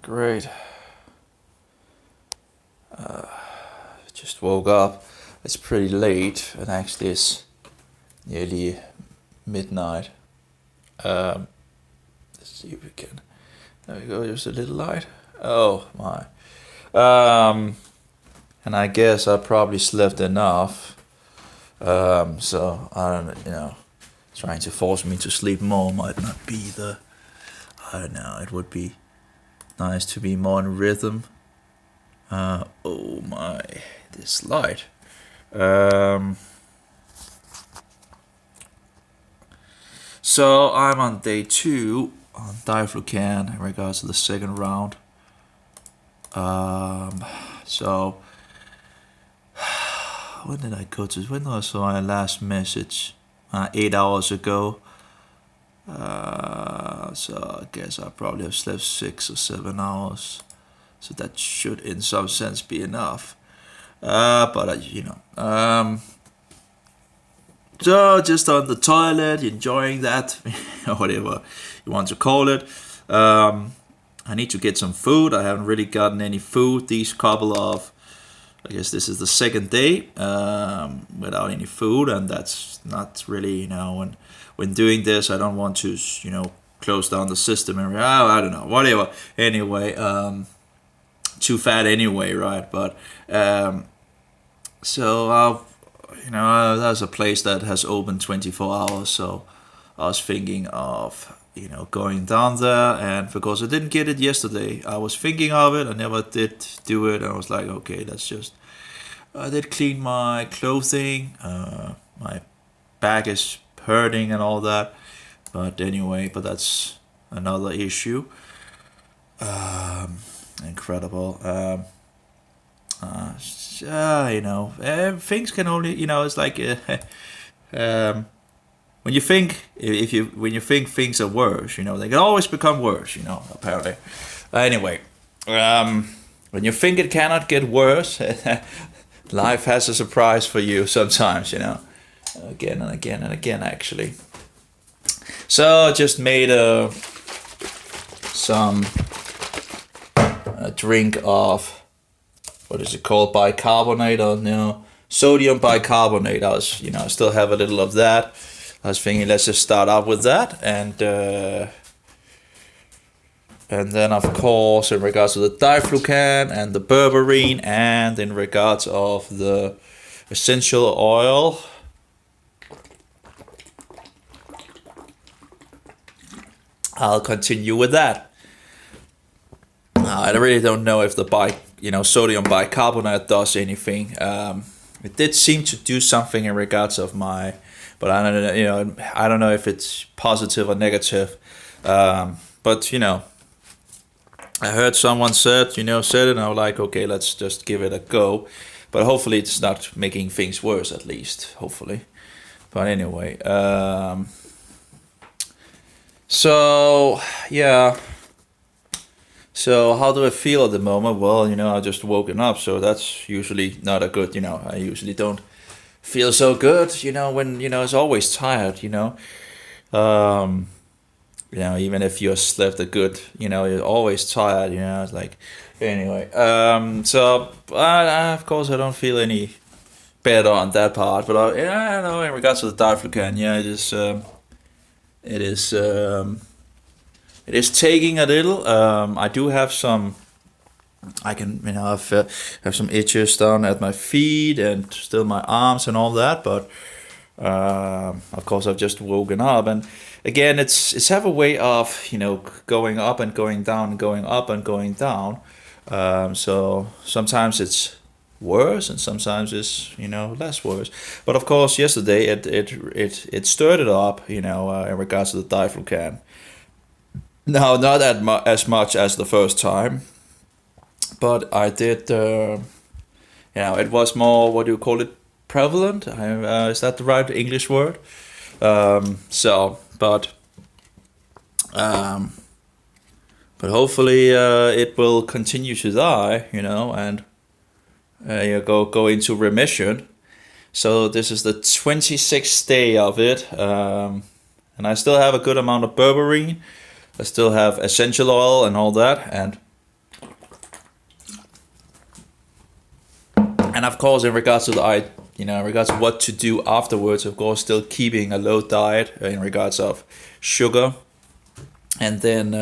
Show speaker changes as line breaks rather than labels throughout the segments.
Great. Just woke up. It's pretty late, and actually it's nearly midnight. Um, let's see if we can. There we go. Just a little light. Oh my. Um, and I guess I probably slept enough. So I don't, trying to force me to sleep more might not be the. I don't know. It would be nice to be more in rhythm. Oh my, this light. Um, so I'm on day 2 on Diflucan in regards to the second round. So when did I go to? When was my last message? 8 hours ago. So I guess I probably have slept 6 or 7 hours. So that should, in some sense, be enough. So just on the toilet, enjoying that, whatever you want to call it. I need to get some food. I haven't really gotten any food these couple of. I guess this is the second day without any food, and that's not really, when doing this, I don't want to, close down the system and I don't know, whatever. Anyway, too fat anyway, right? But there's a place that has opened 24 hours, so I was thinking of going down there, and because I didn't get it yesterday, I was thinking of it. I never did do it. I was like, okay, that's just. I did clean my clothing. My back is hurting and all that, but anyway, but that's another issue. Incredible. Things can only, it's like when you think if you when you think things are worse, they can always become worse. Apparently. Anyway, when you think it cannot get worse, life has a surprise for you sometimes. Again and again and again, actually. So I just made some drink of, what is it called, bicarbonate, or sodium bicarbonate. I still have a little of that. I was thinking, let's just start out with that, and then of course in regards to the Diflucan and the berberine, and in regards of the essential oil, I'll continue with that. I really don't know if the sodium bicarbonate does anything. It did seem to do something in regards of my, but I don't know if it's positive or negative. But I heard someone said it, and I was like, okay, let's just give it a go. But hopefully it's not making things worse, at least, hopefully. But anyway, so yeah. So how do I feel at the moment? Well, I just woken up, so that's usually not a good. I usually don't feel so good. When it's always tired. Even if you slept a good, you're always tired. It's like, anyway. So of course I don't feel any better on that part, but I don't know in regards to the Diflucan, yeah, it is. It is taking a little. I do have some. I can, have some itches down at my feet and still my arms and all that. But of course, I've just woken up, and again, it's have a way of going up and going down, going up and going down. So sometimes it's worse, and sometimes it's less worse. But of course, yesterday it stirred it up, in regards to the Diflucan. No, not as much as the first time, but I did. It was more. What do you call it? Prevalent. Is that the right English word? But hopefully it will continue to die. And you go into remission. So this is the 26th day of it, and I still have a good amount of berberine. I still have essential oil and all that, and of course, in regards to the in regards to what to do afterwards, of course, still keeping a low diet in regards of sugar, and then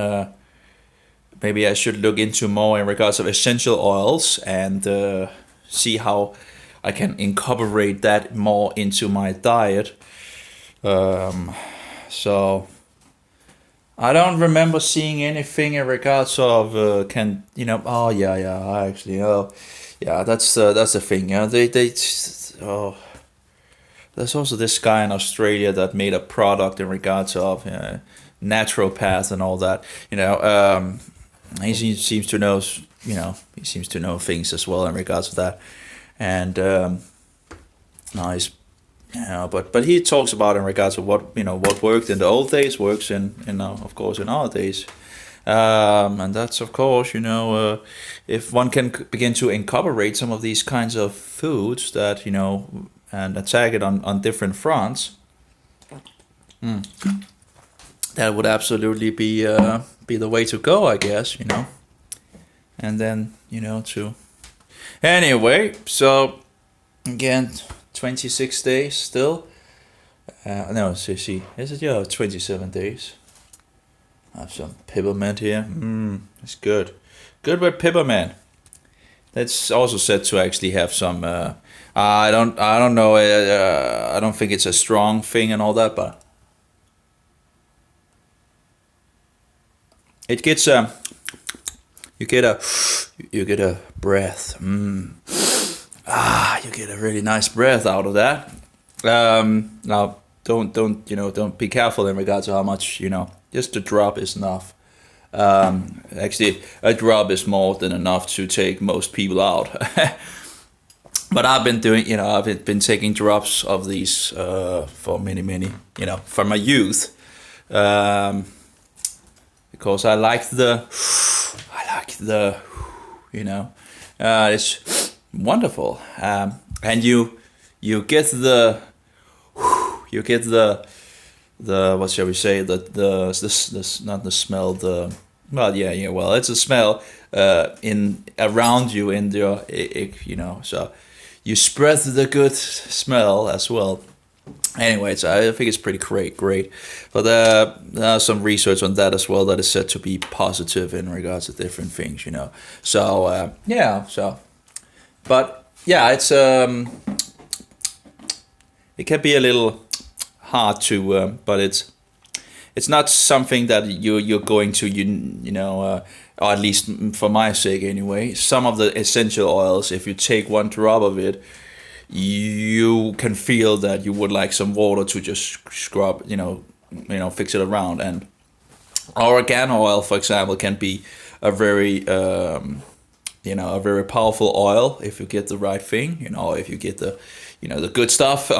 maybe I should look into more in regards of essential oils and see how I can incorporate that more into my diet. So I don't remember seeing anything in regards of oh yeah actually yeah, that's the thing. Yeah, they oh, there's also this guy in Australia that made a product in regards of naturopath and all that. He seems to know, he seems to know things as well in regards to that, and no, he's but he talks about in regards to what what worked in the old days works in of course in our days. And that's of course, if one can begin to incorporate some of these kinds of foods that, and attack it on different fronts, that would absolutely be the way to go, I guess, And then, to... Anyway, so, again, 26 days still. No, see, is it? Yeah, 27 days. I have some peppermint here. It's good. Good with peppermint. That's also said to actually have some. I don't know. I don't think it's a strong thing and all that, but it gets you get a breath. You get a really nice breath out of that. Now don't be careful in regards to how much Just a drop is enough. Actually, a drop is more than enough to take most people out. But I've been doing, I've been taking drops of these for many, from my youth, because I like the, it's wonderful, and you get the what shall we say, this not the smell, well it's a smell in around you in your so you spread the good smell as well. Anyway, so I think it's pretty great, but there's some research on that as well that is said to be positive in regards to different things, so but yeah, it's it can be a little hard to, but it's not something that you're going to or at least for my sake anyway. Some of the essential oils, if you take one drop of it, you can feel that you would like some water to just scrub, fix it around. And oregano oil, for example, can be a very a very powerful oil if you get the right thing, if you get the the good stuff,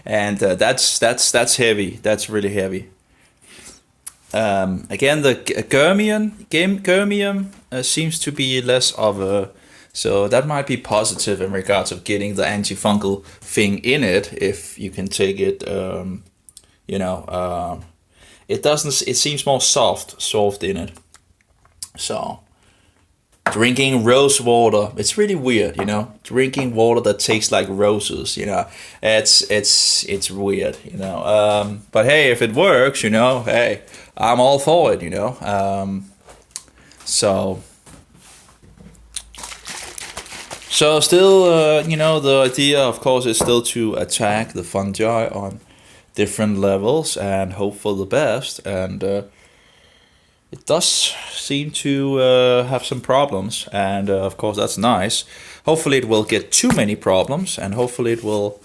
and that's heavy. That's really heavy. Again, the germium seems to be less of a, so that might be positive in regards of getting the antifungal thing in it if you can take it. It doesn't. It seems more soft in it. So. Drinking rose water, it's really weird, Drinking water that tastes like roses, it's weird, But hey, if it works, hey, I'm all for it, So still, the idea, of course, is still to attack the fungi on different levels and hope for the best, and it does seem to have some problems, and of course that's nice. Hopefully it will get too many problems, and hopefully it will,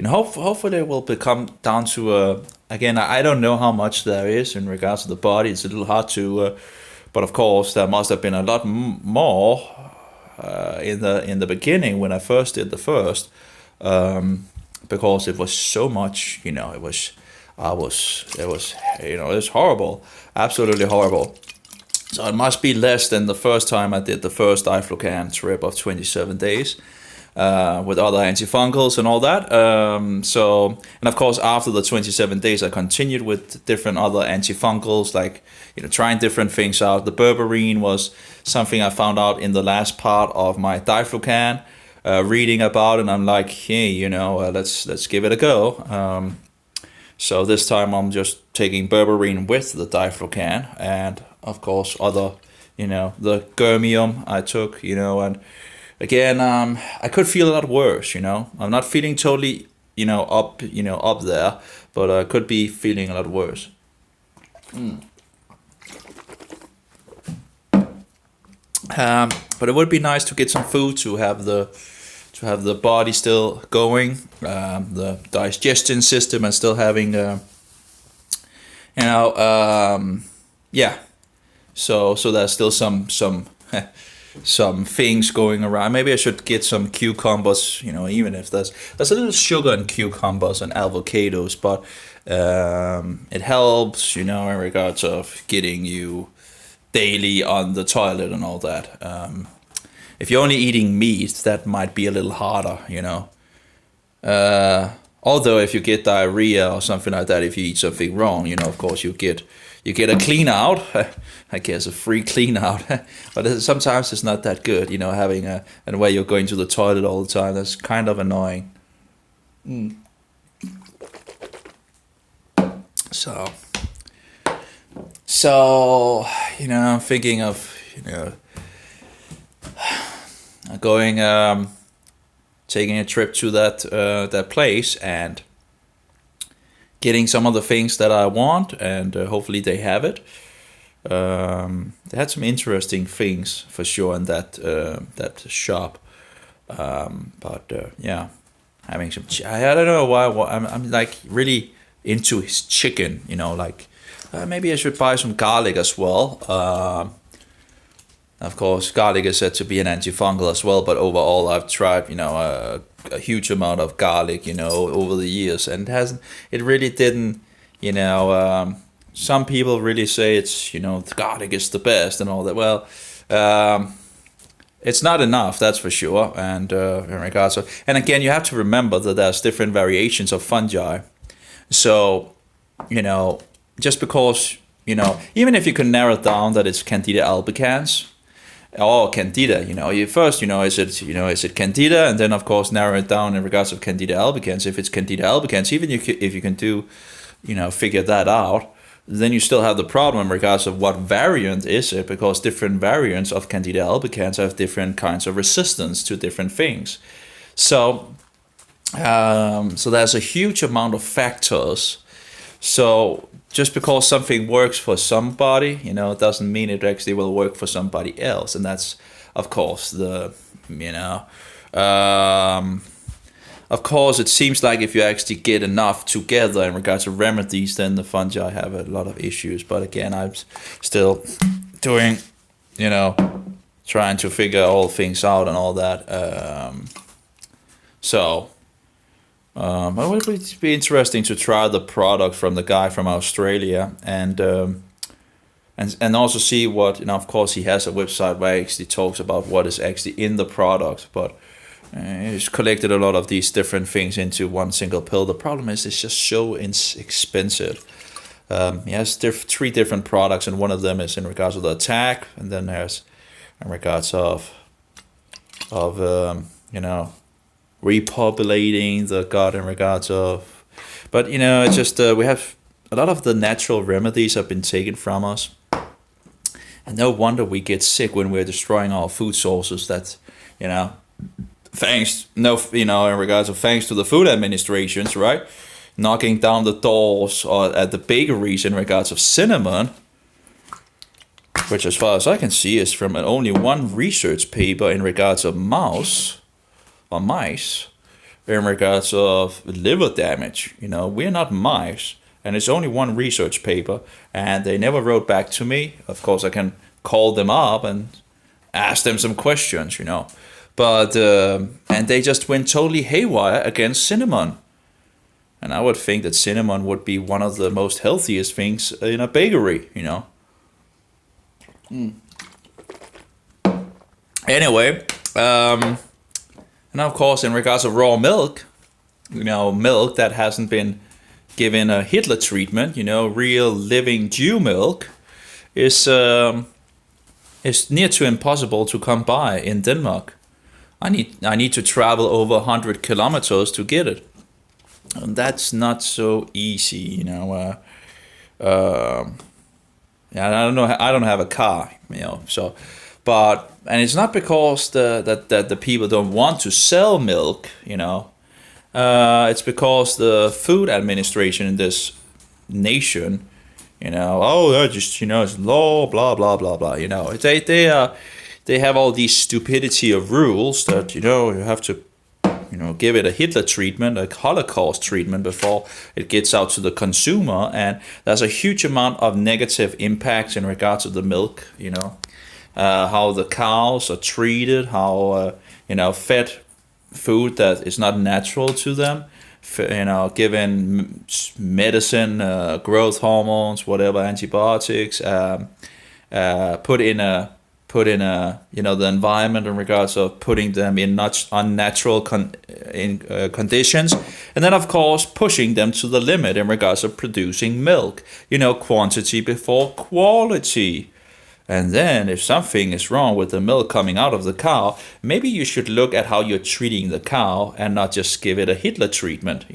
hopefully it will become down to again, I don't know how much there is in regards to the body. It's a little hard to, but of course there must have been a lot more in the beginning when I first did the first, because it was so much, it was horrible, absolutely horrible. So it must be less than the first time I did the first Diflucan trip of 27 days. with other antifungals and all that. And of course, after the 27 days, I continued with different other antifungals, like, trying different things out. The berberine was something I found out in the last part of my Diflucan, reading about, and I'm like, hey, let's give it a go. So this time I'm just taking berberine with the Diflucan, and of course other, the germium I took, and again, I could feel a lot worse, I'm not feeling totally, up there, but I could be feeling a lot worse. But it would be nice to get some food to have the body still going, the digestion system, and still having, yeah. So there's still some some things going around. Maybe I should get some cucumbers, even if there's a little sugar in cucumbers and avocados, but it helps, in regards of getting you daily on the toilet and all that. If you're only eating meat, that might be a little harder, although if you get diarrhea or something like that, if you eat something wrong, of course you get a clean out, I guess a free clean out. But sometimes it's not that good, having and where you're going to the toilet all the time. That's kind of annoying. So I'm thinking of going, taking a trip to that place and getting some of the things that I want, and hopefully they have it. They had some interesting things for sure in that shop. Yeah, having some. I don't know why. I'm like really into his chicken. Like maybe I should buy some garlic as well. Of course, garlic is said to be an antifungal as well, but overall, I've tried, a huge amount of garlic, over the years, and it really didn't, some people really say it's, the garlic is the best and all that. Well, it's not enough, that's for sure. And in regards to, and again, you have to remember that there's different variations of fungi. So, just because, even if you can narrow it down that it's Candida albicans, or Candida, you first, is it Candida, and then of course narrow it down in regards of Candida albicans. If it's Candida albicans, even if you can do, figure that out, then you still have the problem in regards of what variant is it, because different variants of Candida albicans have different kinds of resistance to different things. So there's a huge amount of factors. So just because something works for somebody, it doesn't mean it actually will work for somebody else. And that's, of course, of course, it seems like if you actually get enough together in regards to remedies, then the fungi have a lot of issues. But again, I'm still doing, trying to figure all things out and all that. It would be interesting to try the product from the guy from Australia, and also see what, of course he has a website where he actually talks about what is actually in the product, but he's collected a lot of these different things into one single pill. The problem is it's just so expensive. He has three different products, and one of them is in regards to the attack, and then there's in regards of repopulating the gut in regards of, but it's just we have a lot of the natural remedies have been taken from us, and no wonder we get sick when we're destroying our food sources. That in regards of thanks to the food administrations, right, knocking down the doors or at the bakeries in regards of cinnamon, which as far as I can see is from only one research paper in regards of mice in regards of liver damage. We're not mice, and it's only one research paper, and they never wrote back to me. Of course, I can call them up and ask them some questions, but and they just went totally haywire against cinnamon. And I would think that cinnamon would be one of the most healthiest things in a bakery, Anyway, And of course, in regards of raw milk, milk that hasn't been given a Hitler treatment, real living Jew milk, is near to impossible to come by in Denmark. I need to travel over 100 kilometers to get it, and that's not so easy. Yeah, I don't have a car, so. But and it's not because that the people don't want to sell milk, it's because the food administration in this nation, they're just it's law, blah blah blah blah. They have all these stupidity of rules that you have to give it a Hitler treatment, a Holocaust treatment before it gets out to the consumer, and there's a huge amount of negative impacts in regards to the milk. How the cows are treated, how fed food that is not natural to them, given medicine, growth hormones, whatever, antibiotics, put in a the environment in regards of putting them in unnatural conditions, and then of course pushing them to the limit in regards of producing milk. Quantity before quality. And then if something is wrong with the milk coming out of the cow, maybe you should look at how you're treating the cow and not just give it a Hitler treatment,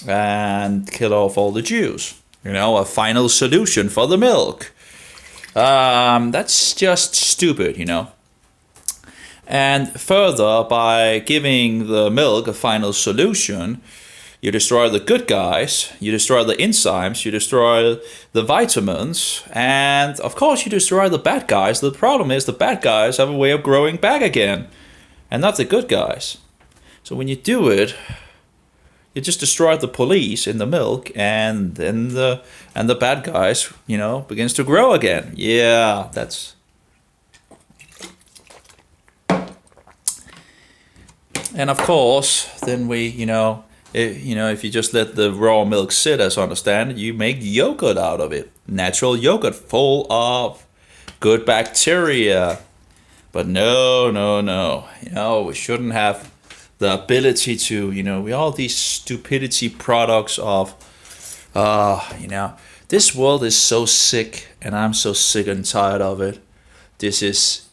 and kill off all the Jews. A final solution for the milk. That's just stupid, And further, by giving the milk a final solution, you destroy the good guys, you destroy the enzymes, you destroy the vitamins, and of course you destroy the bad guys. The problem is the bad guys have a way of growing back again, and not the good guys. So when you do it, you just destroy the police in the milk, and then the bad guys, begins to grow again. Yeah, that's... And of course, then we, if you just let the raw milk sit, as I understand it, you make yogurt out of it. Natural yogurt full of good bacteria. But no. We shouldn't have the ability to, we all these stupidity products of, this world is so sick, and I'm so sick and tired of it. This is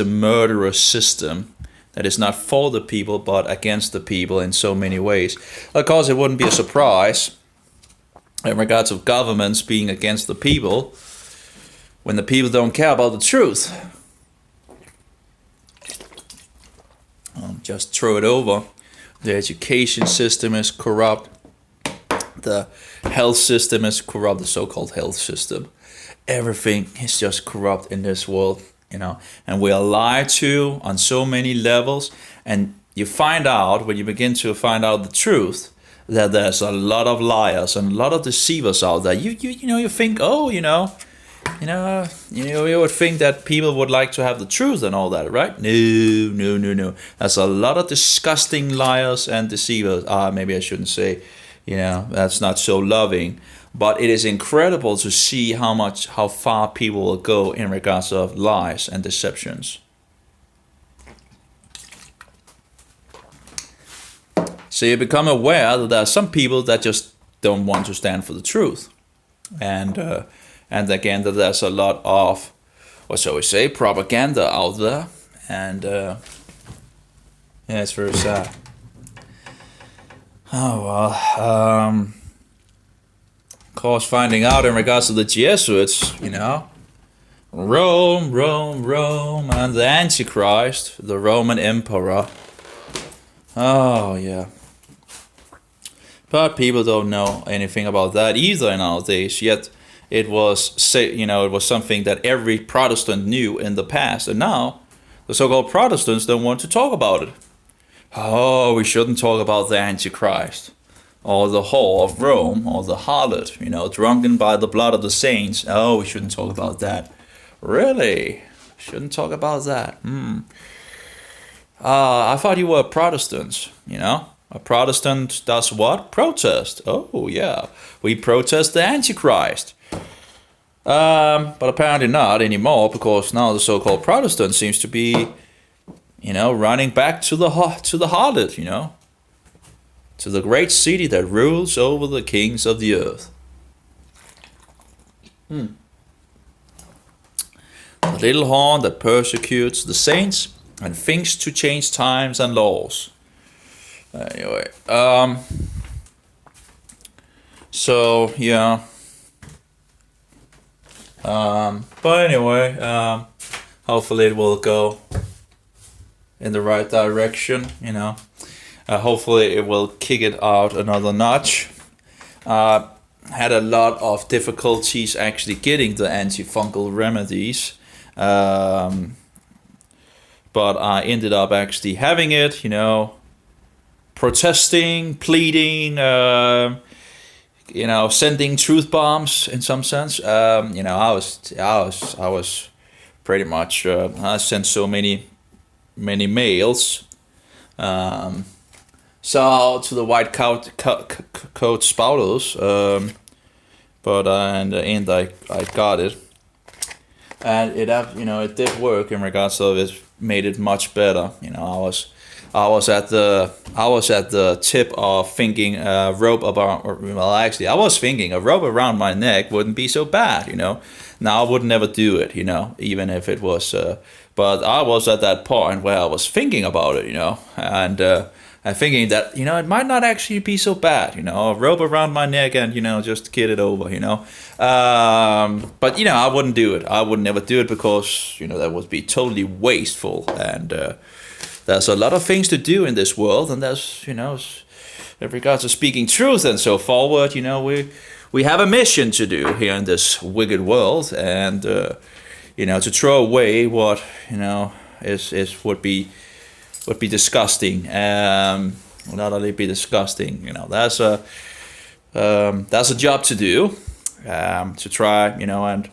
a murderous system that is not for the people, but against the people in so many ways. Of course, it wouldn't be a surprise in regards of governments being against the people when the people don't care about the truth. Just throw it over. The education system is corrupt. The health system is corrupt, the so-called health system. Everything is just corrupt in this world. And we are lied to on so many levels, and you find out, when you begin to find out the truth, that there's a lot of liars and a lot of deceivers out there. You think, you would think that people would like to have the truth and all that, right? No. There's a lot of disgusting liars and deceivers. Maybe I shouldn't say, that's not so loving. But it is incredible to see how far people will go in regards of lies and deceptions. So you become aware that there are some people that just don't want to stand for the truth, and again that there's a lot of, what shall we say, propaganda out there, and it's very sad. Oh well. Of course, finding out in regards to the Jesuits, Rome, and the Antichrist, the Roman Emperor. Oh, yeah. But people don't know anything about that either nowadays, yet it was something that every Protestant knew in the past, and now the so-called Protestants don't want to talk about it. Oh, we shouldn't talk about the Antichrist. Or the whore of Rome, or the harlot, drunken by the blood of the saints. Oh, we shouldn't talk about that. Really? Shouldn't talk about that. I thought you were Protestants, A Protestant does what? Protest. Oh, yeah. We protest the Antichrist. But apparently not anymore, because now the so-called Protestant seems to be running back to the harlot, to the great city that rules over the kings of the earth. The little horn that persecutes the saints and thinks to change times and laws. Anyway, so yeah. But anyway, hopefully it will go in the right direction, hopefully it will kick it out another notch. Had a lot of difficulties actually getting the antifungal remedies, but I ended up actually having it, protesting, pleading, sending truth bombs in some sense. I was pretty much, I sent so many mails. So to the white coat spouters, but in the end I got it, and it did work in regards to it. Made it much better. I was at the tip of thinking a rope about. Well, actually, I was thinking a rope around my neck wouldn't be so bad. Now I would never do it. Even if it was. But I was at that point where I was thinking about it. And thinking that it might not actually be so bad. A rope around my neck and just get it over. But I wouldn't do it. I would never do it because that would be totally wasteful, and there's a lot of things to do in this world, and there's in regards to speaking truth and so forward. We have a mission to do here in this wicked world, and to throw away what would be disgusting. Not only be disgusting, that's a job to do, to try, and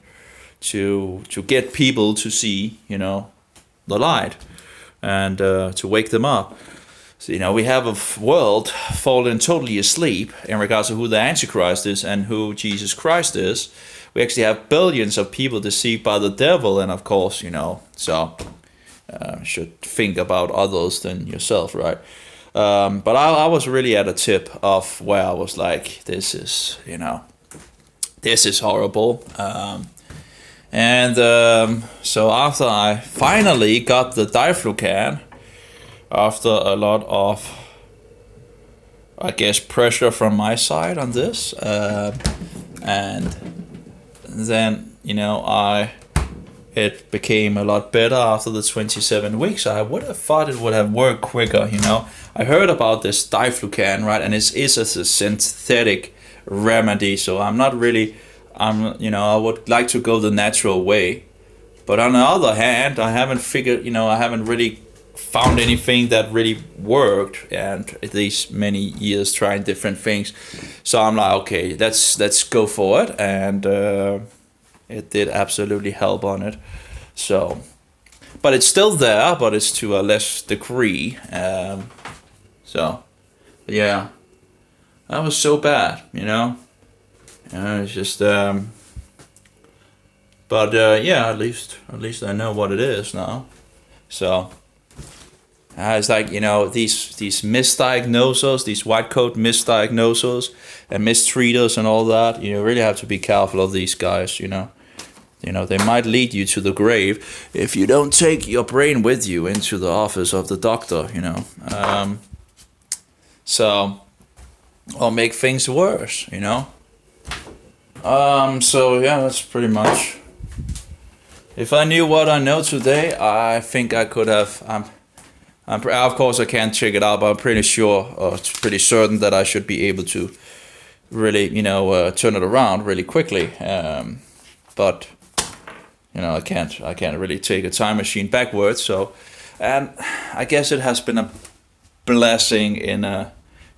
to get people to see, the light, and to wake them up. So, we have a world fallen totally asleep in regards to who the Antichrist is and who Jesus Christ is. We actually have billions of people deceived by the devil, and of course, so should think about others than yourself, right? But I was really at a tip of where I was like, this is horrible. So after I finally got the Diflucan, after a lot of, I guess, pressure from my side on this, and then it became a lot better after the 27 weeks. I would have thought it would have worked quicker, I heard about this Diflucan, right? And it is a synthetic remedy, so I would like to go the natural way. But on the other hand, I haven't really found anything that really worked, and these many years trying different things. So I'm like, okay, let's go for it, and it did absolutely help on it. So, but it's still there, but it's to a less degree. So, yeah, that was so bad, it's just, but yeah, at least I know what it is now. So, it's like, these misdiagnosers, these white coat misdiagnosers and mistreaters and all that, you really have to be careful of these guys, they might lead you to the grave if you don't take your brain with you into the office of the doctor, so, or make things worse, so yeah, that's pretty much. If I knew what I know today, I think I could have. Of course, I can't check it out, but I'm pretty sure, or pretty certain that I should be able to really, turn it around really quickly. But I can't really take a time machine backwards. So, and I guess it has been a blessing in a,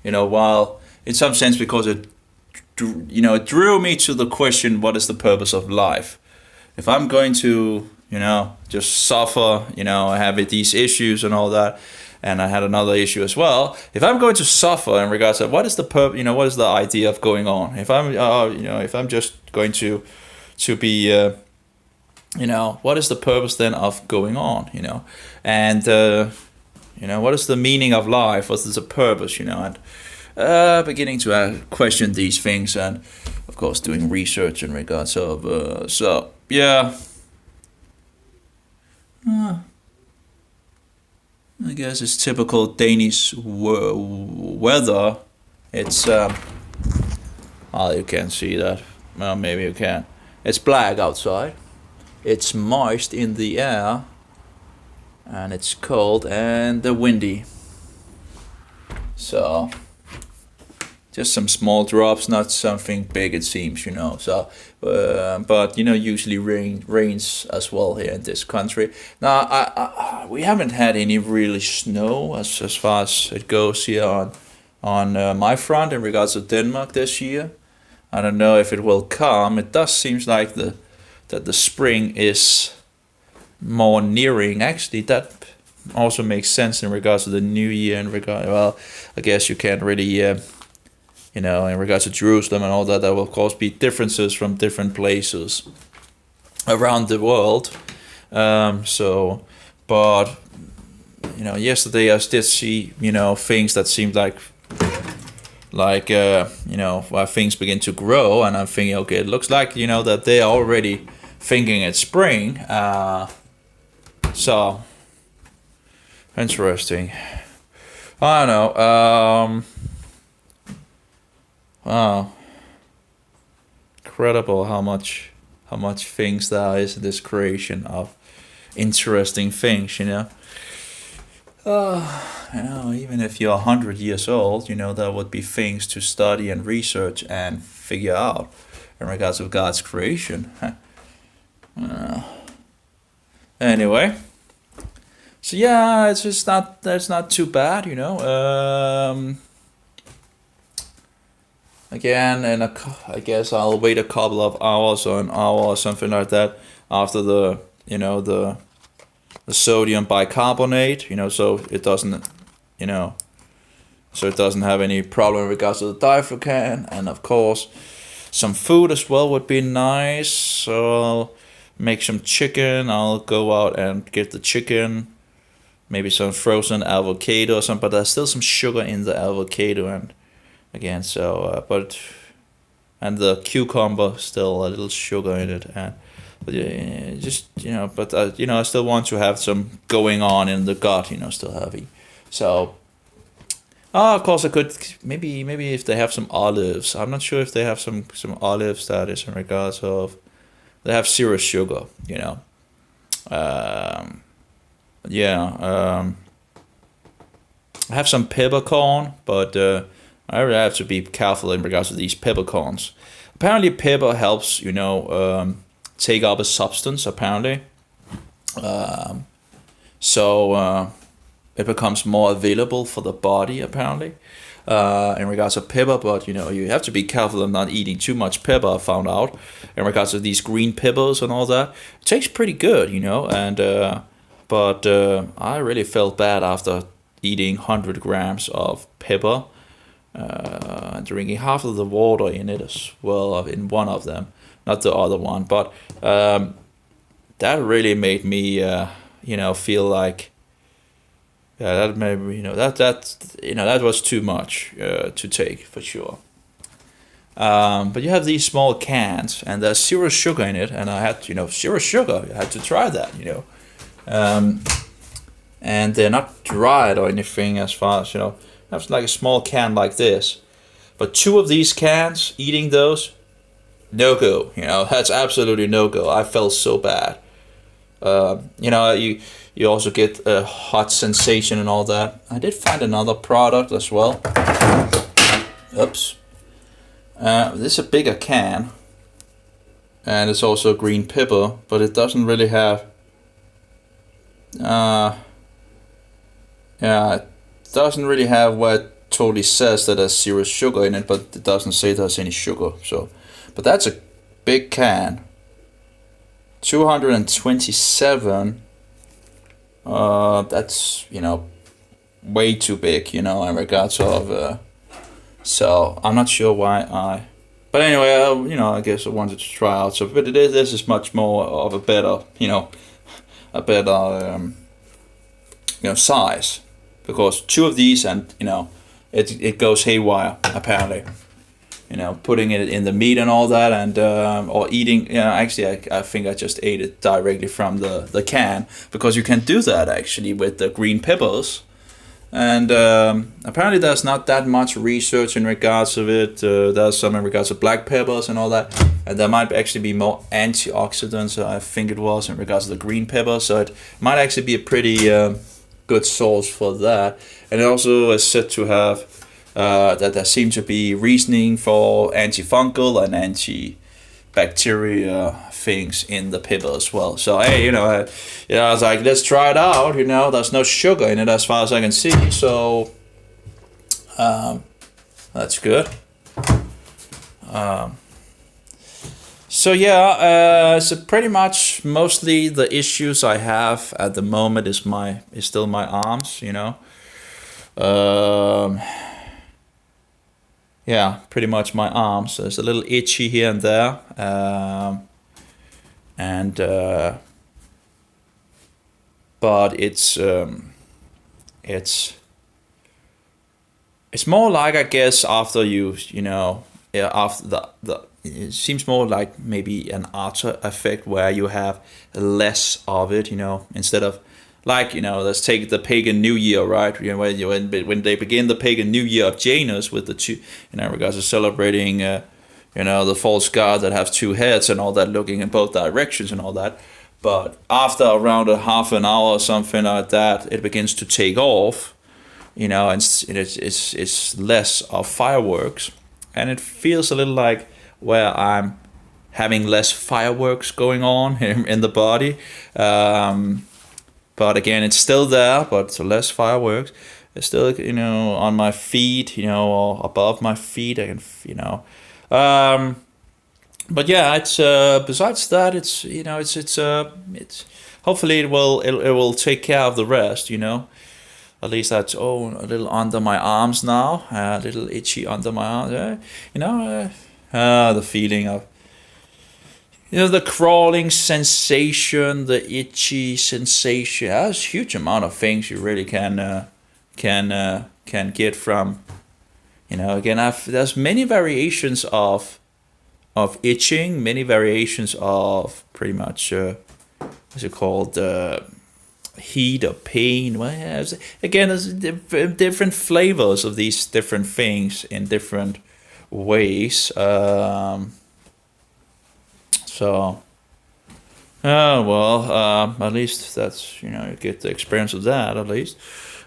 while in some sense, because it drew me to the question, what is the purpose of life? If I'm going to, just suffer, I have these issues and all that, and I had another issue as well. If I'm going to suffer in regards to what is the what is the idea of going on? If I'm, if I'm just going to be, what is the purpose then of going on, and what is the meaning of life? What is the purpose, and beginning to question these things, and of course doing research in regards of so yeah. I guess it's typical Danish weather. It's oh, you can't see that. Well, maybe you can. It's black outside. It's moist in the air, and it's cold and windy. So just some small drops, not something big, it seems, So, but usually rains as well here in this country. Now, we haven't had any really snow as far as it goes here on my front in regards to Denmark this year. I don't know if it will come. It does seem like that the spring is more nearing. Actually, that also makes sense in regards to the new year. Well, I guess you can't really. In regards to Jerusalem and all that, there will of course be differences from different places around the world. But yesterday I did see things that seemed like where things begin to grow, and I'm thinking, okay, it looks like that they are already thinking it's spring. So interesting. I don't know. Wow, incredible how much things there is in this creation of interesting things, even if you're 100 years old, there would be things to study and research and figure out in regards of God's creation. Anyway, so yeah, that's not too bad, Again, and I guess I'll wait a couple of hours or an hour or something like that after the sodium bicarbonate, so it doesn't, so it doesn't have any problem in regards to the Diflucan, and of course, some food as well would be nice. So I'll make some chicken. I'll go out and get the chicken, maybe some frozen avocado or something. But there's still some sugar in the avocado, and again, so and the cucumber, still a little sugar in it, and I still want to have some going on in the gut, still heavy. So of course I could maybe if they have some olives. I'm not sure if they have some olives that is in regards of they have zero sugar, I have some peppercorn, but I really have to be careful in regards to these peppercorns. Apparently, pepper helps, take up a substance. Apparently, so it becomes more available for the body. Apparently, in regards to pepper, but you have to be careful of not eating too much pepper. I found out in regards to these green peppers and all that. It tastes pretty good, and but I really felt bad after eating 100 grams of pepper. Drinking half of the water in it as well, in one of them, not the other one, but that really made me feel like that maybe that was too much to take for sure. But you have these small cans, and there's zero sugar in it, and I had zero sugar. I had to try that, and they're not dried or anything as far as That's like a small can like this. But 2 of these cans, eating those, no go. That's absolutely no go. I felt so bad. You also get a hot sensation and all that. I did find another product as well. Oops. This is a bigger can. And it's also green pepper, but it doesn't really have... it doesn't really have what totally says that there's zero sugar in it, but it doesn't say there's any sugar. So, but that's a big can. 227. That's way too big, in regards of. So I'm not sure why I But anyway, I guess I wanted to try out. So, but this is much more of a better, a better, size, because two of these, and it goes haywire apparently. Putting it in the meat and all that, and or eating. Actually, I think I just ate it directly from the can, because you can do that actually with the green peppers. And apparently, there's not that much research in regards of it. There's some in regards of black peppers and all that, and there might actually be more antioxidants. I think it was in regards to the green pepper, so it might actually be a pretty good source for that. And it also is said to have that there seems to be reasoning for antifungal and antibacteria things in the pepper as well. So hey, I was like, let's try it out. There's no sugar in it as far as I can see, so that's good. So yeah, so pretty much mostly the issues I have at the moment is still my arms. Yeah, pretty much my arms. So it's a little itchy here and there, but it's more like, I guess, after after the it seems more like maybe an after effect where you have less of it, instead of, like, let's take the pagan New Year, right? When they begin the pagan New Year of Janus with the two, in regards to celebrating, the false god that have two heads and all that, looking in both directions and all that. But after around a half an hour or something like that, it begins to take off, and it's less of fireworks, and it feels a little like where I'm having less fireworks going on in the body. But again, it's still there, but less fireworks. It's still, on my feet, or above my feet. I can, But yeah, it's besides that, it's it's hopefully it will take care of the rest. At least that's a little under my arms now, a little itchy under my arms. The feeling of. The crawling sensation, the itchy sensation. There's a huge amount of things you really can get from. Again, there's many variations of itching, many variations of pretty much what's it called, heat or pain. Well, again, there's different flavors of these different things in different ways. So, at least that's, you get the experience of that, at least,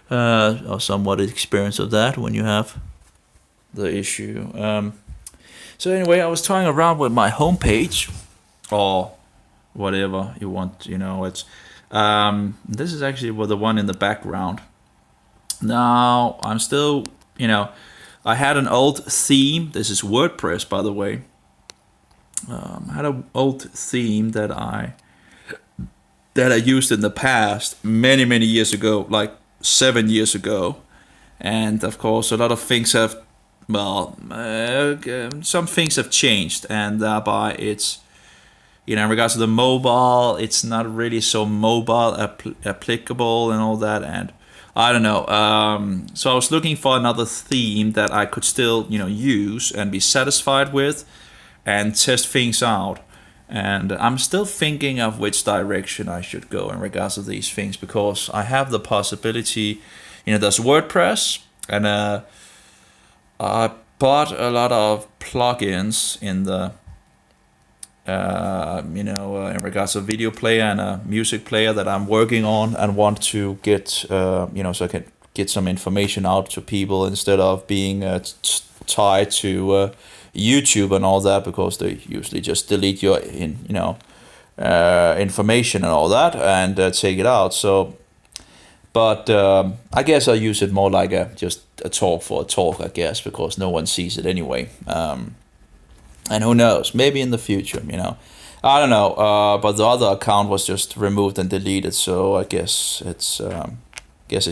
or somewhat experience of that when you have the issue. So anyway, I was toying around with my homepage, or whatever you want, it's, this is actually the one in the background. Now, I'm still, I had an old theme. This is WordPress, by the way. I had an old theme that I used in the past many years ago, like 7 years ago, and of course a lot of things have, some things have changed, and thereby it's, in regards to the mobile, it's not really so mobile applicable and all that, and I don't know. So I was looking for another theme that I could still, use and be satisfied with, and test things out. And I'm still thinking of which direction I should go in regards to these things, because I have the possibility, there's WordPress, and I bought a lot of plugins in the, in regards to video player and a music player that I'm working on and want to get, so I can get some information out to people instead of being tied to YouTube and all that, because they usually just delete your information and all that, and take it out. So, but I guess I use it more like just a talk for a talk, I guess, because no one sees it anyway. And who knows? Maybe in the future, I don't know. But the other account was just removed and deleted, so I guess it's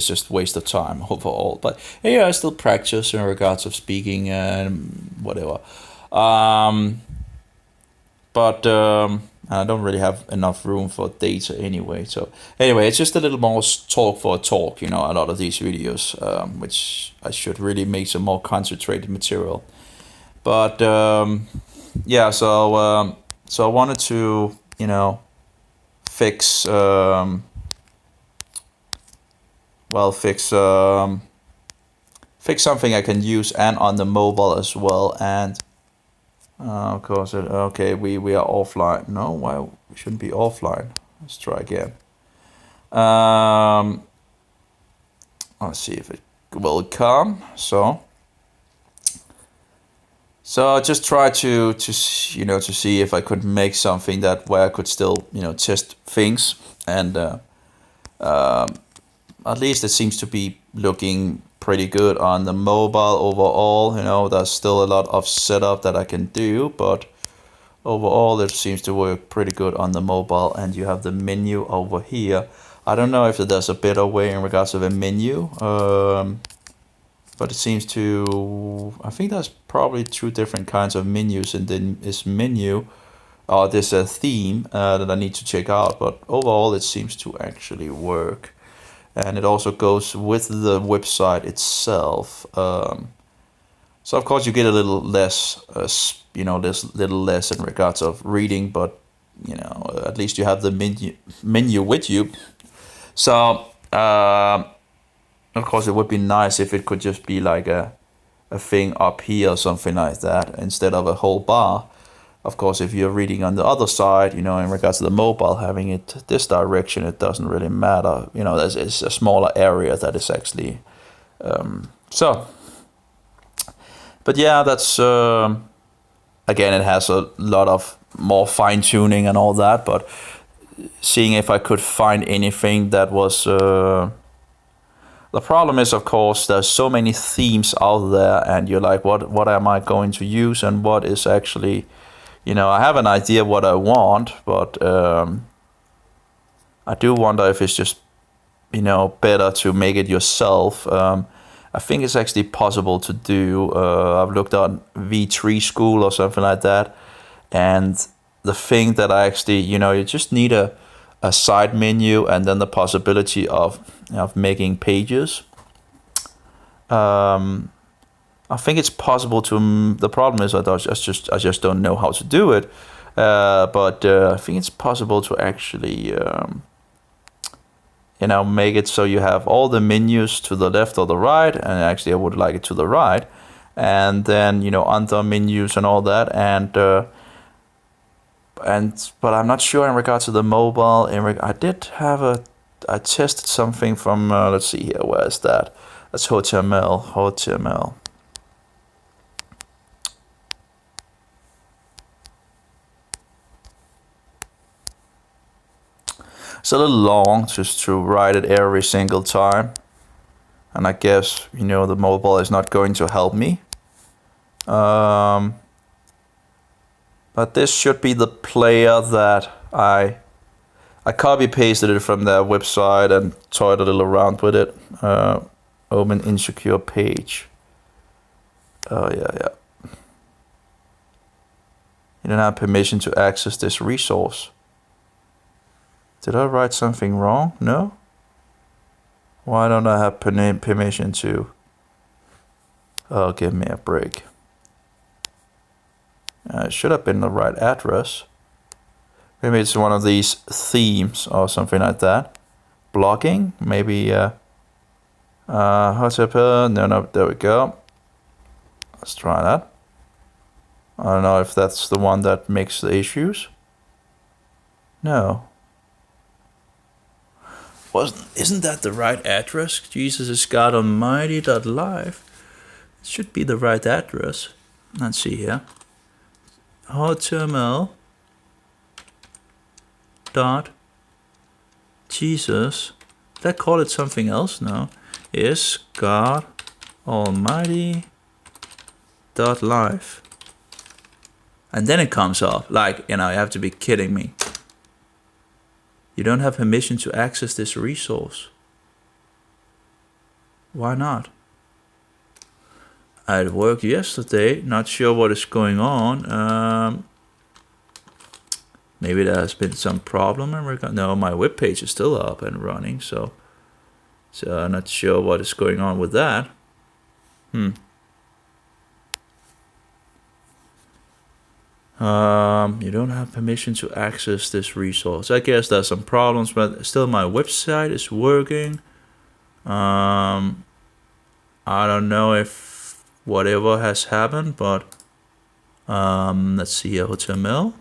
just waste of time overall. But yeah, I still practice in regards of speaking and whatever. But I don't really have enough room for data anyway. So anyway, it's just a little more talk for a talk, you know, a lot of these videos, which I should really make some more concentrated material. But yeah, so I wanted to, you know, fix fix something I can use and on the mobile as well. And of course, okay, we are offline. No, why we shouldn't be offline? Let's try again. Let's see if it will come. So I just try to you know, to see if I could make something that where I could still, you know, test things, and at least it seems to be looking pretty good on the mobile overall. You know, there's still a lot of setup that I can do, but overall it seems to work pretty good on the mobile. And you have the menu over here. I don't know if there's a better way in regards to the menu, but it seems to, I think there's probably two different kinds of menus in this menu, or this theme that I need to check out. But overall it seems to actually work, and it also goes with the website itself. So of course you get a little less, you know, this little less in regards of reading, but you know, at least you have the menu with you. So of course it would be nice if it could just be like a thing up here or something like that instead of a whole bar. Of course, if you're reading on the other side, you know, in regards to the mobile, having it this direction, it doesn't really matter. You know, it's a smaller area that is actually so. But yeah, that's again, it has a lot of more fine tuning and all that. But seeing if I could find anything that was. The problem is, of course, there's so many themes out there, and you're like, what am I going to use, and what is actually, you know, I have an idea what I want, but I do wonder if it's just, you know, better to make it yourself. I think it's actually possible to do. I've looked on V3 School or something like that, and the thing that I actually, you know, you just need a side menu and then the possibility of making pages. I think it's possible to. The problem is I just don't know how to do it. But I think it's possible to actually, you know, make it so you have all the menus to the left or the right. And actually, I would like it to the right, and then, you know, under menus and all that, but I'm not sure in regards to the mobile. I tested something from let's see here, where is that? That's HTML. It's a little long just to write it every single time, and I guess, you know, the mobile is not going to help me. But this should be the player that I copy pasted it from their website and toyed a little around with it. Open insecure page. Oh yeah. You don't have permission to access this resource. Did I write something wrong? No? Why don't I have permission to? Oh, give me a break. It should have been the right address. Maybe it's one of these themes or something like that. Blogging, maybe. HTML. No, there we go. Let's try that. I don't know if that's the one that makes the issues. No. Isn't that the right address? Jesus is God Almighty.live. It should be the right address. Let's see here. HTML. Dot. Jesus. Did I call it something else? No. Is God Almighty. .live. And then it comes up. Like, you know, you have to be kidding me. You don't have permission to access this resource. Why not? It worked yesterday. Not sure what is going on. Maybe there has been some problem in regard. No, my web page is still up and running. So I'm not sure what is going on with that. You don't have permission to access this resource. I guess there's some problems, but still my website is working. I don't know if whatever has happened, but let's see here, HTML.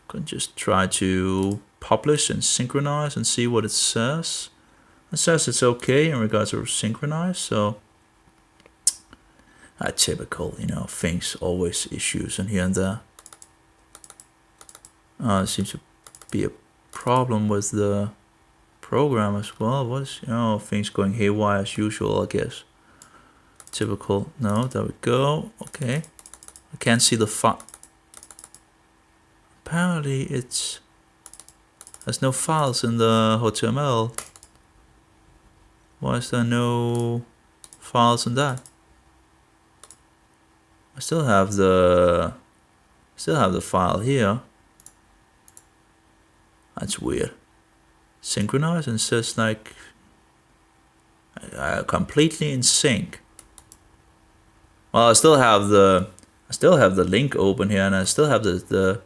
Can just try to publish and synchronize and see what it says. It says it's okay in regards to synchronize, so typical, things, always issues in here and there. There seems to be a problem with the program as well. What is, things going haywire as usual, I guess. Typical. No, there we go. Okay. I can't see the file. Apparently there's no files in the HTML. Why is there no files in that? I still have the file here. That's weird. Synchronize and says like completely in sync. Well, I still have the link open here, and I still have the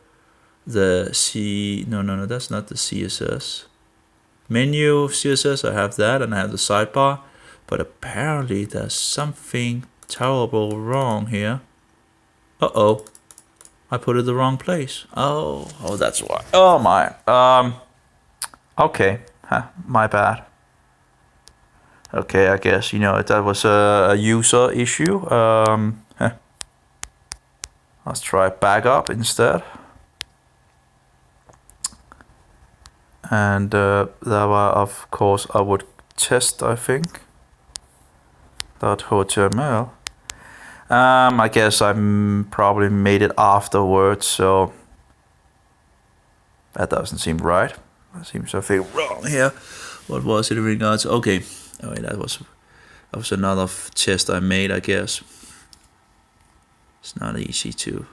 C. No, that's not the CSS menu of CSS. I have that, and I have the sidebar, but apparently there's something terrible wrong here. Uh-oh, I put it the wrong place. Oh, that's why. Oh my. Okay, my bad. Okay, I guess that was a user issue. Let's try backup instead. And that was, of course, I would test, I think, .html. I guess I probably made it afterwards, so that doesn't seem right. There seems something wrong here. What was it in regards? Okay, that was another test I made, I guess. It's not easy to.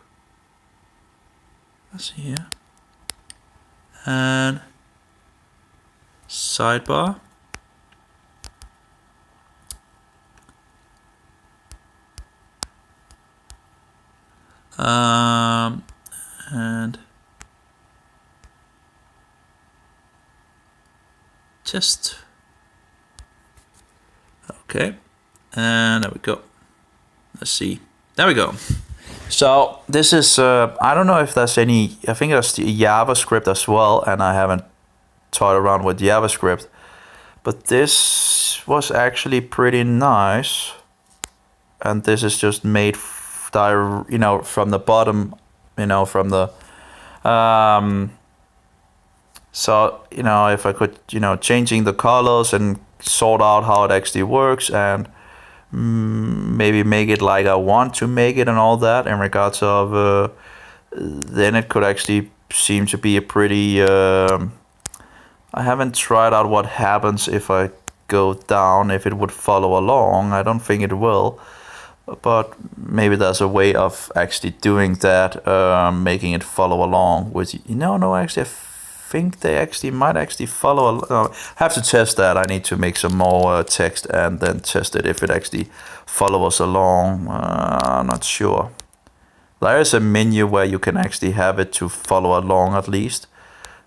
Let's see here. And sidebar. And test. Okay, and there we go. Let's see. There we go. So this is, I don't know if there's any, I think there's the JavaScript as well, and I haven't toyed around with JavaScript, but this was actually pretty nice. And this is just made, from the bottom, from the, so, if I could, changing the colors and sort out how it actually works, and maybe make it like I want to make it and all that in regards of, then it could actually seem to be a pretty, I haven't tried out what happens if I go down, if it would follow along. I don't think it will, but maybe there's a way of actually doing that, making it follow along with, no, actually I think they actually might actually follow. Have to test that. I need to make some more text and then test it if it actually follows along. I'm not sure. There is a menu where you can actually have it to follow along at least.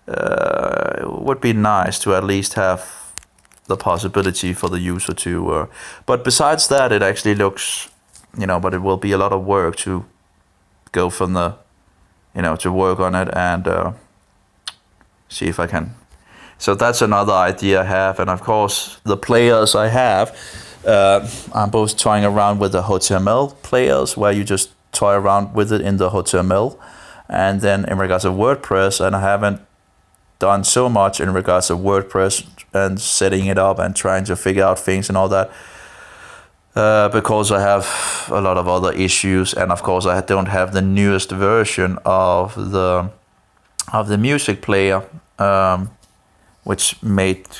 It would be nice to at least have the possibility for the user to. But besides that, it actually looks, but it will be a lot of work to go from the, to work on it and see if I can. So that's another idea I have, and of course the players I have, I'm both toying around with the HTML players where you just toy around with it in the HTML, and then in regards to WordPress, and I haven't done so much in regards to WordPress and setting it up and trying to figure out things and all that, because I have a lot of other issues, and of course I don't have the newest version of the music player, which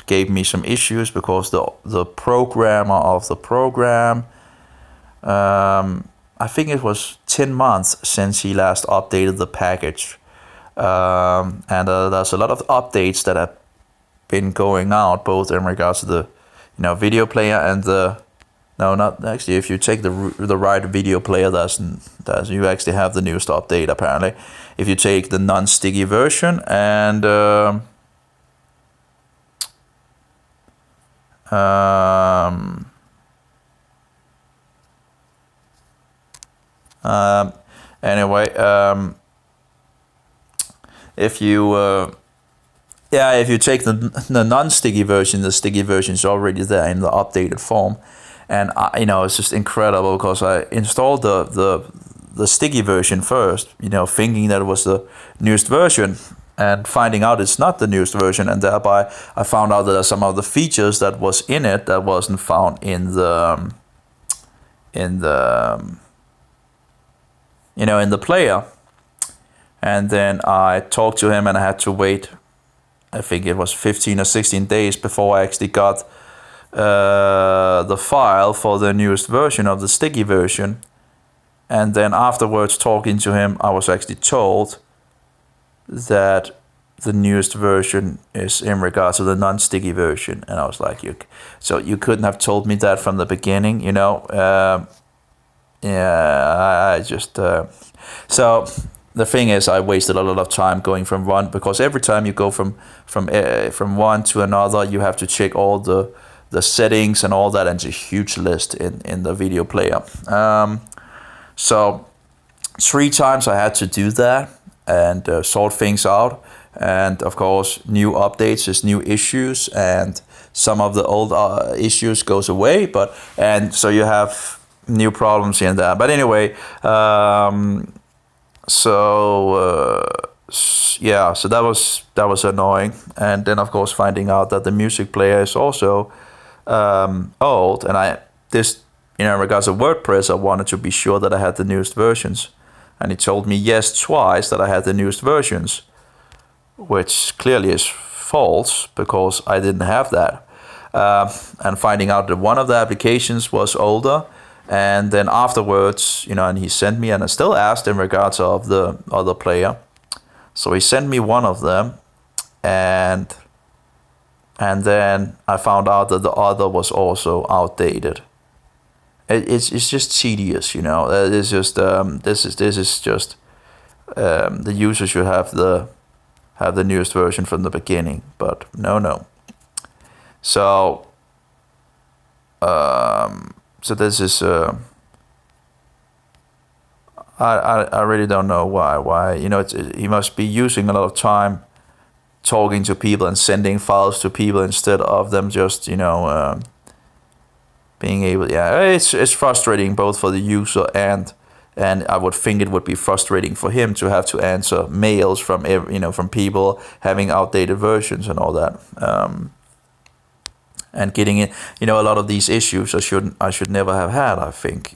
gave me some issues because the programmer of the program I think it was 10 months since he last updated the package. And there's a lot of updates that have been going out, both in regards to the video player and the no, not actually. If you take the right video player, there's you actually have the newest update apparently. If you take the non-sticky version and anyway, if you if you take the non-sticky version, the sticky version is already there in the updated form, and it's just incredible because I installed the sticky version first, thinking that it was the newest version, and finding out it's not the newest version, and thereby I found out that there are some of the features that was in it that wasn't found in the in the player. And then I talked to him, and I had to wait, I think it was 15 or 16 days before I actually got the file for the newest version of the sticky version. And then afterwards, talking to him, I was actually told that the newest version is in regards to the non-sticky version. And I was like, so you couldn't have told me that from the beginning, I just so the thing is, I wasted a lot of time going from one, because every time you go from one to another, you have to check all the settings and all that, and it's a huge list in the video player. So 3 times I had to do that and sort things out. And of course, new updates is new issues, and some of the old issues goes away. And so you have new problems here and there. But anyway, so that was annoying. And then of course finding out that the music player is also old, and in regards to WordPress, I wanted to be sure that I had the newest versions, and he told me yes twice that I had the newest versions, which clearly is false because I didn't have that. And finding out that one of the applications was older. And then afterwards, and he sent me, and I still asked in regards of the other player. So he sent me one of them, and then I found out that the other was also outdated. It's just tedious, It's just this is just the user should have the newest version from the beginning, but no. So So this is I really don't know why he must be using a lot of time talking to people and sending files to people instead of them just being able. It's frustrating both for the user and I would think it would be frustrating for him to have to answer mails from from people having outdated versions and all that. And getting in, a lot of these issues I should never have had. I think,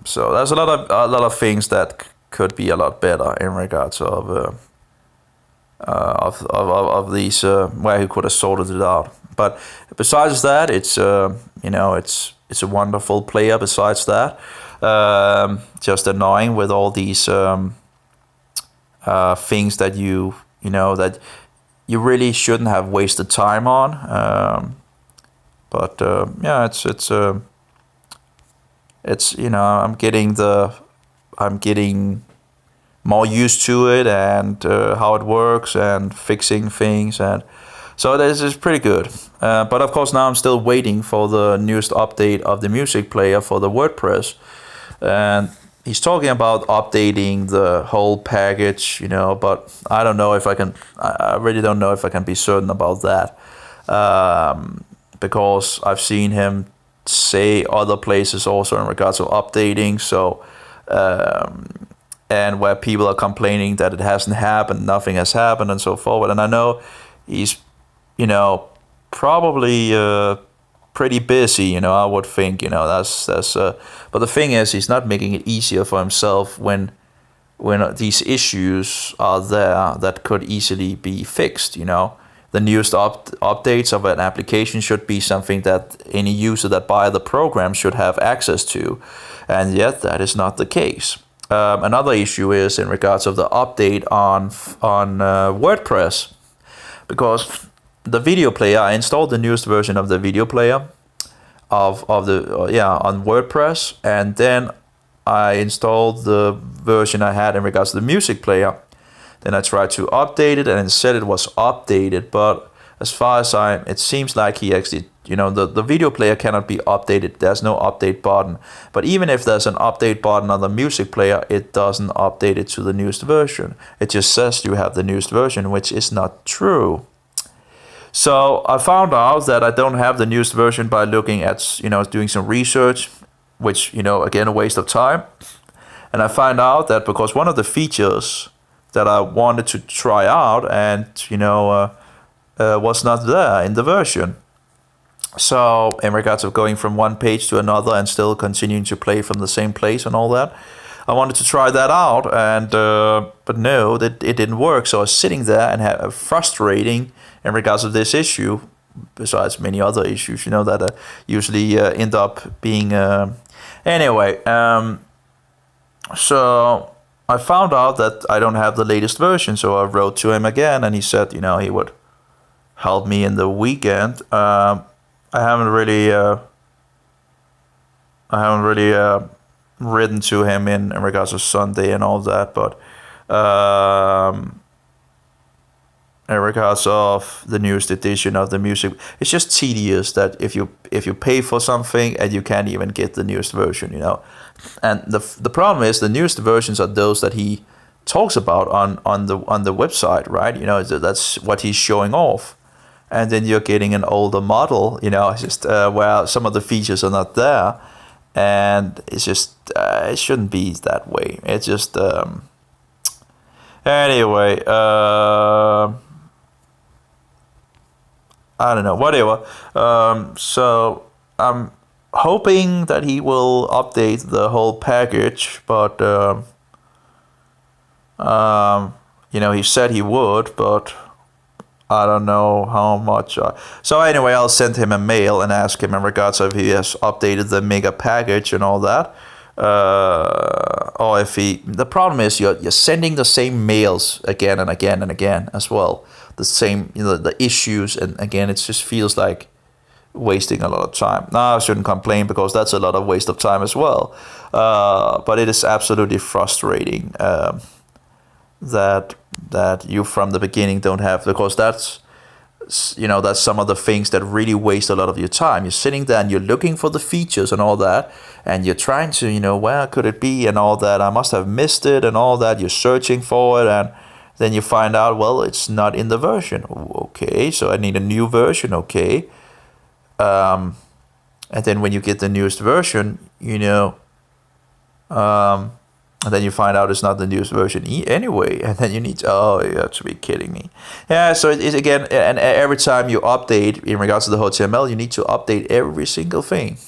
So there's a lot of things that could be a lot better in regards of these where he could have sorted it out. But besides that, it's it's a wonderful player. Besides that, just annoying with all these things that that you really shouldn't have wasted time on. It's I'm getting more used to it and how it works and fixing things, and so this is pretty good. But of course now I'm still waiting for the newest update of the music player for the WordPress, and he's talking about updating the whole package, but I don't know if I can. I really don't know if I can be certain about that, because I've seen him say other places also in regards to updating. So, and where people are complaining that it hasn't happened, nothing has happened, and so forward. And I know he's, probably pretty busy. I would think. That's. But the thing is, he's not making it easier for himself when these issues are there that could easily be fixed. the newest updates of an application should be something that any user that buy the program should have access to, and yet that is not the case. Another issue is in regards of the update on WordPress, because the video player, I installed the newest version of the video player on WordPress, and then I installed the version I had in regards to the music player. Then I tried to update it, and it said it was updated, but as far as it seems like he actually, the video player cannot be updated. There's no update button. But even if there's an update button on the music player, it doesn't update it to the newest version. It just says you have the newest version, which is not true. So I found out that I don't have the newest version by looking at, doing some research, which, again, a waste of time. And I find out that because one of the features that I wanted to try out and, was not there in the version. So in regards of going from one page to another and still continuing to play from the same place and all that, I wanted to try that out, and but no, it didn't work. So I was sitting there and frustrating in regards of this issue, besides many other issues, that usually end up being... Anyway, so I found out that I don't have the latest version, so I wrote to him again, and he said, he would help me in the weekend. I haven't really written to him in regards to Sunday and all that, but in regards of the newest edition of the music, it's just tedious that if you pay for something and you can't even get the newest version, And the problem is the newest versions are those that he talks about on the website, right? That's what he's showing off. And then you're getting an older model, it's just where some of the features are not there, and it's just it shouldn't be that way. It's just anyway. I don't know, whatever. So I'm hoping that he will update the whole package, but he said he would, but I don't know how much. So anyway, I'll send him a mail and ask him in regards of if he has updated the mega package and all that. Or if the problem is you're sending the same mails again and again and again as well. The same, the issues, and again, it just feels like wasting a lot of time. Now I shouldn't complain because that's a lot of waste of time as well. But it is absolutely frustrating that you from the beginning don't have, because that's some of the things that really waste a lot of your time. You're sitting there and you're looking for the features and all that, and you're trying to, where could it be and all that. I must have missed it and all that. You're searching for it, and then you find out, well, it's not in the version. Okay, so I need a new version. Okay. And then when you get the newest version, and then you find out it's not the newest version anyway, and then you have to be kidding me. Yeah, so it's again, and every time you update in regards to the HTML, you need to update every single thing.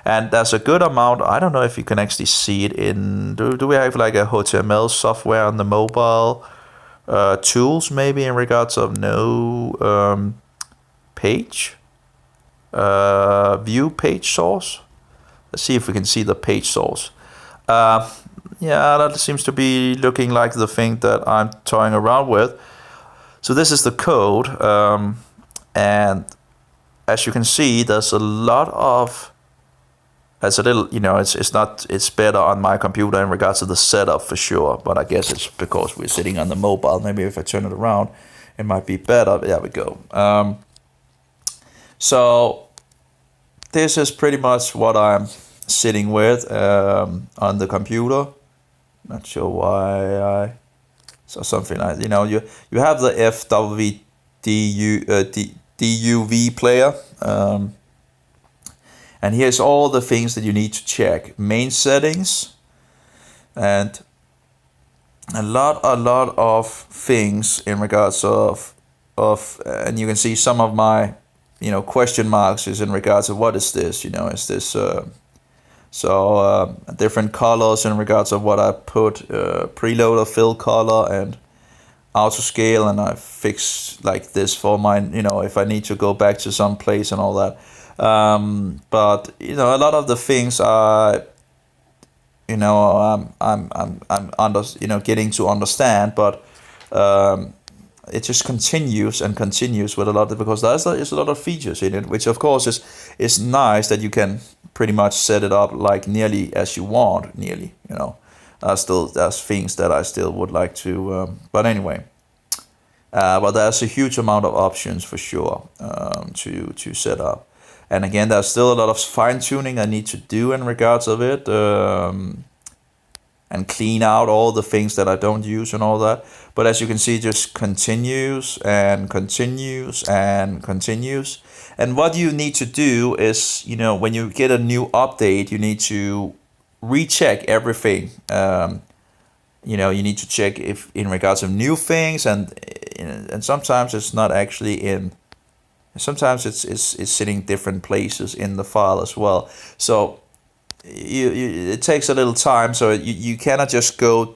And there's a good amount. I don't know if you can actually see it in. Do we have like a HTML software on the mobile tools? Maybe in regards of page view page source. Let's see if we can see the page source. Yeah, that seems to be looking like the thing that I'm toying around with. So this is the code, and as you can see, there's a lot of. It's a little, it's better on my computer in regards to the setup for sure, but I guess it's because we're sitting on the mobile. Maybe if I turn it around, it might be better. There we go. So this is pretty much what I'm sitting with on the computer. Not sure why I saw something like, you have the DUV player. And here's all the things that you need to check. Main settings, and a lot of things in regards of and you can see some of my question marks is in regards to what is this, is this different colors in regards of what I put, preload or fill color, and auto scale, and I fix like this for mine, if I need to go back to some place and all that. But a lot of the things are, I'm under, getting to understand, but it just continues and continues with a lot of, because there's a lot of features in it, which of course is nice that you can pretty much set it up like nearly as you want, nearly, there's things that I still would like to, but anyway, but there's a huge amount of options for sure, to set up. And again, there's still a lot of fine tuning I need to do in regards of it, and clean out all the things that I don't use and all that. But as you can see, it just continues and continues and continues. And what you need to do is, when you get a new update, you need to recheck everything. You need to check if in regards of new things, and sometimes it's not actually in. Sometimes it's sitting different places in the file as well. So it takes a little time. So you cannot just go.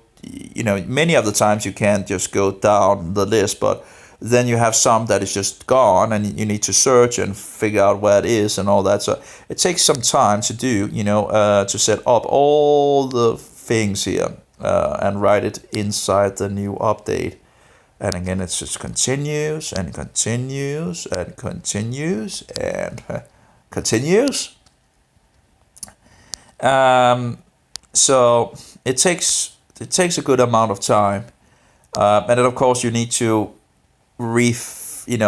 Many of the times you can't just go down the list, but then you have some that is just gone, and you need to search and figure out where it is and all that. So it takes some time to do. To set up all the things here, and write it inside the new update. And again, it just continues and continues and continues and continues. So it takes a good amount of time, and then of course you need to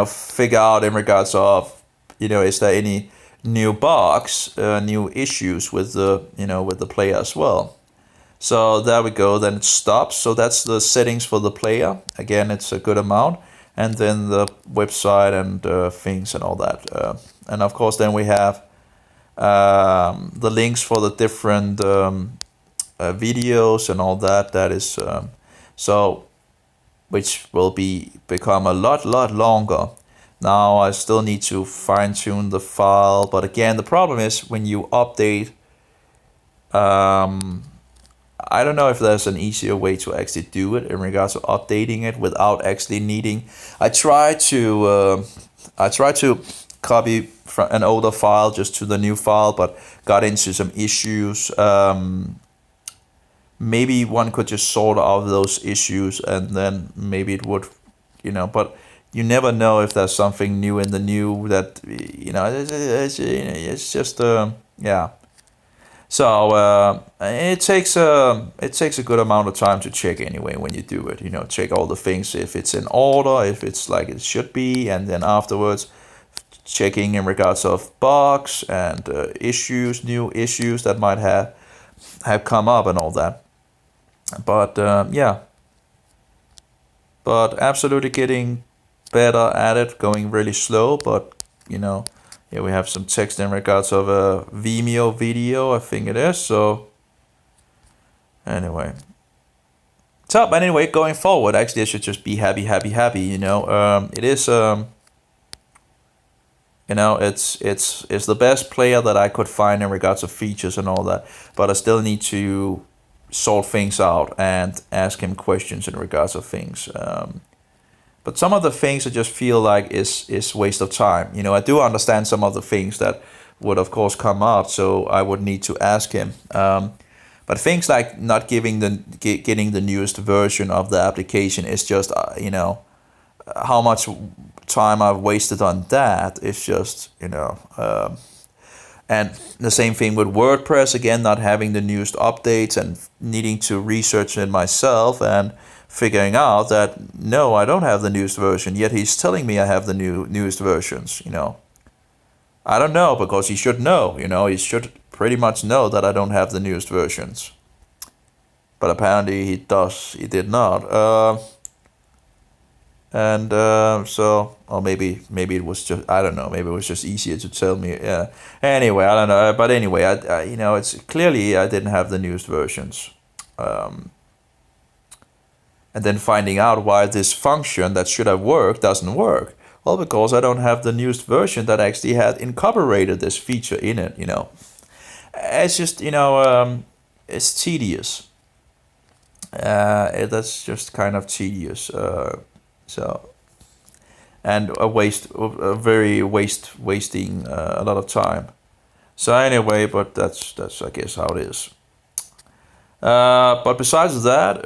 figure out in regards of is there any new bugs, new issues with the player as well. So there we go, then it stops. So that's the settings for the player. Again, it's a good amount. And then the website and things and all that. And of course, then we have the links for the different videos and all that. That is, which will become a lot longer. Now I still need to fine tune the file. But again, the problem is when you update, I don't know if there's an easier way to actually do it in regards to updating it without actually needing. I tried to copy from an older file just to the new file, but got into some issues. Maybe one could just sort out those issues, and then maybe it would, But you never know if there's something new in the new that it's just yeah. So it takes a good amount of time to check anyway when you do it. Check all the things, if it's in order, if it's like it should be, and then afterwards checking in regards of bugs and issues, new issues that might have come up and all that. But yeah, but absolutely getting better at it, going really slow, but here we have some text in regards of a Vimeo video, I think it is. So anyway, but anyway, going forward, actually, I should just be happy. It is it's the best player that I could find in regards of features and all that. But I still need to sort things out and ask him questions in regards of things. But some of the things I just feel like is waste of time. I do understand some of the things that would of course come up, so I would need to ask him. But things like not getting the newest version of the application is just how much time I've wasted on that. It's just and the same thing with WordPress, again, not having the newest updates and needing to research it myself and figuring out that no, I don't have the newest version, yet he's telling me I have the newest versions. I don't know, because he should know. He should pretty much know that I don't have the newest versions, but apparently he did not. And so, or maybe it was just, I don't know, maybe it was just easier to tell me. Yeah. Anyway, I don't know. But anyway, I it's clearly I didn't have the newest versions. And then finding out why this function that should have worked doesn't work. Well, because I don't have the newest version that actually had incorporated this feature in it. It's just it's tedious. That's just kind of tedious. So and a waste, a very wasting a lot of time. So anyway, but that's I guess how it is. But besides that,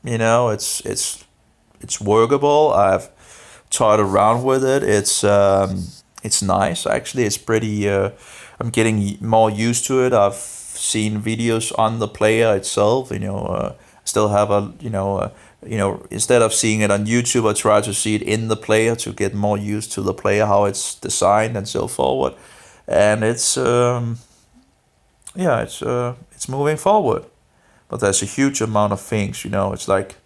it's workable. I've toyed around with it. It's nice actually. It's pretty. I'm getting more used to it. I've seen videos on the player itself. Still have instead of seeing it on YouTube, I try to see it in the player to get more used to the player, how it's designed and so forward. And it's moving forward. But there's a huge amount of things. It's like,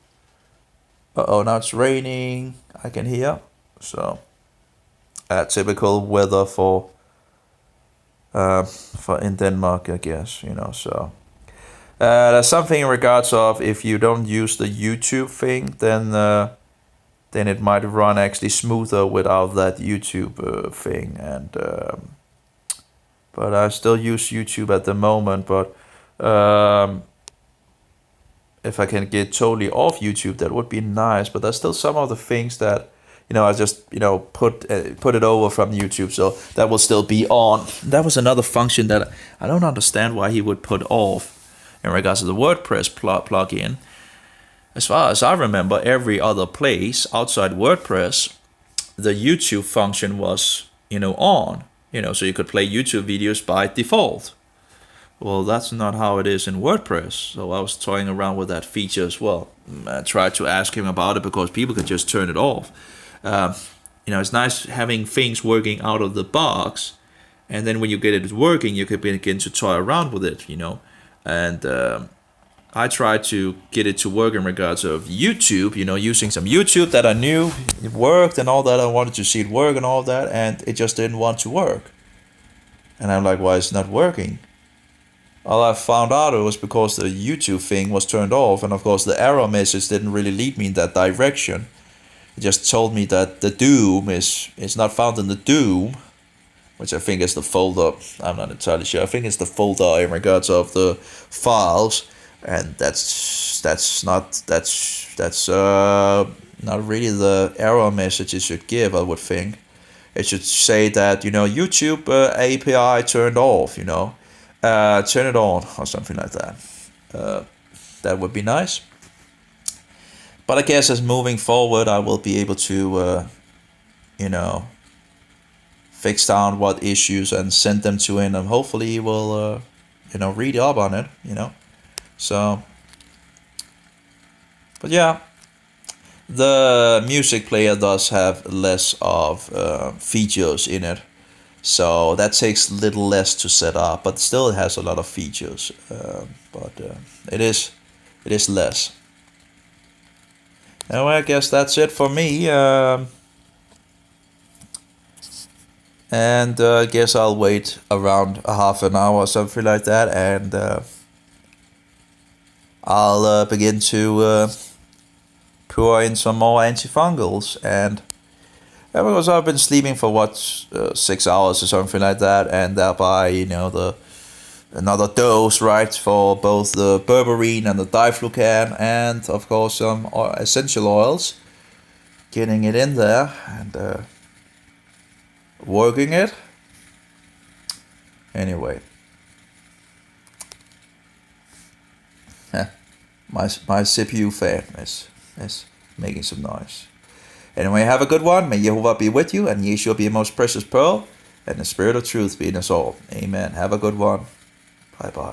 oh, now it's raining. I can hear. So, typical weather for in Denmark, I guess. So. There's something in regards of if you don't use the YouTube thing, then it might run actually smoother without that YouTube thing. And but I still use YouTube at the moment. But if I can get totally off YouTube, that would be nice. But there's still some of the things that I just put it over from YouTube, so that will still be on. That was another function that I don't understand why he would put off. In regards to the WordPress plugin, as far as I remember, every other place outside WordPress, the YouTube function was, on, so you could play YouTube videos by default. Well, that's not how it is in WordPress. So I was toying around with that feature as well. I tried to ask him about it because people could just turn it off. It's nice having things working out of the box, and then when you get it working, you could begin to toy around with it, And I tried to get it to work in regards of YouTube, using some YouTube that I knew it worked and all that. I wanted to see it work and all that, and it just didn't want to work. And I'm like, why is it not working? All I found out it was because the YouTube thing was turned off, and of course the error message didn't really lead me in that direction. It just told me that the doom is not found in the doom, which I think is the folder. I'm not entirely sure. I think it's the folder in regards of the files, and that's not really the error message it should give. I would think it should say that YouTube API turned off. Turn it on or something like that. That would be nice. But I guess as moving forward, I will be able to fix down what issues and send them to him, and hopefully he will read up on it, so. But yeah, the music player does have less of features in it, so that takes a little less to set up, but still it has a lot of features, but it is less. Anyway, I guess that's it for me. And I guess I'll wait around a half an hour or something like that, and I'll begin to pour in some more antifungals. And because I've been sleeping for 6 hours or something like that, and thereby another dose, right, for both the berberine and the Diflucan, and of course some essential oils, getting it in there and working it. Anyway, my CPU fan is making some noise. Anyway, have a good one. May Jehovah be with you, and Yeshua be your most precious pearl, and the spirit of truth be in us all. Amen. Have a good one. Bye bye.